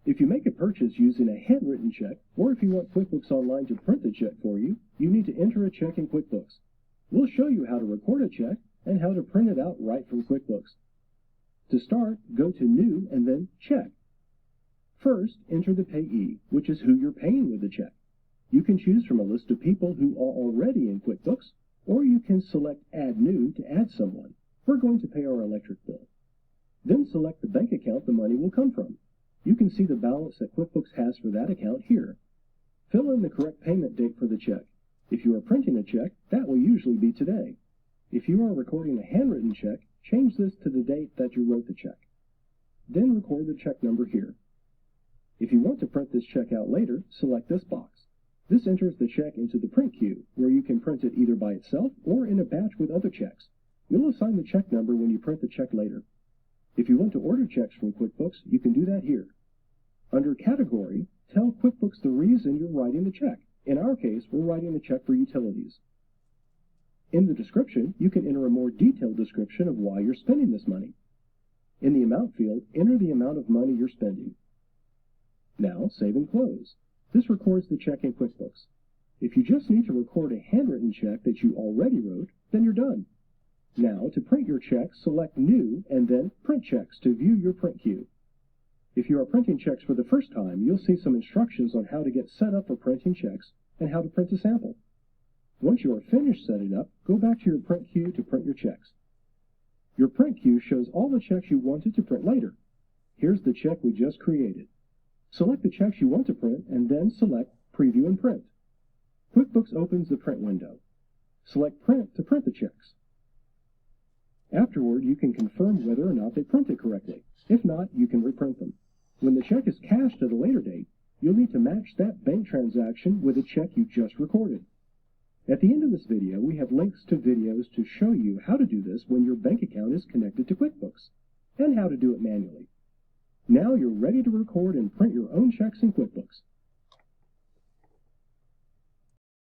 If you make a purchase using a handwritten check, or if you want QuickBooks Online to print the check for you, you need to enter a check in QuickBooks. We'll show you how to record a check and how to print it out right from QuickBooks. To start, go to New and then Check. First, enter the payee, which is who you're paying with the check. You can choose from a list of people who are already in QuickBooks, or you can select Add New to add someone. We're going to pay our electric bill. Then select the bank account the money will come from. You can see the balance that QuickBooks has for that account here. Fill in the correct payment date for the check. If you are printing a check, that will usually be today. If you are recording a handwritten check, change this to the date that you wrote the check. Then record the check number here. If you want to print this check out later, select this box. This enters the check into the print queue, where you can print it either by itself or in a batch with other checks. You'll assign the check number when you print the check later. If you want to order checks from QuickBooks, you can do that here. Under Category, tell QuickBooks the reason you're writing the check. In our case, we're writing a check for utilities. In the description, you can enter a more detailed description of why you're spending this money. In the Amount field, enter the amount of money you're spending. Now, save and close. This records the check in QuickBooks. If you just need to record a handwritten check that you already wrote, then you're done. Now, to print your check, select New and then Print Checks to view your print queue. If you are printing checks for the first time, you'll see some instructions on how to get set up for printing checks and how to print a sample. Once you are finished setting up, go back to your print queue to print your checks. Your print queue shows all the checks you wanted to print later. Here's the check we just created. Select the checks you want to print and then select Preview and Print. QuickBooks opens the print window. Select Print to print the checks. Afterward, you can confirm whether or not they printed correctly. If not, you can reprint them. When the check is cashed at a later date, you'll need to match that bank transaction with a check you just recorded. At the end of this video, we have links to videos to show you how to do this when your bank account is connected to QuickBooks, and how to do it manually. Now you're ready to record and print your own checks in QuickBooks.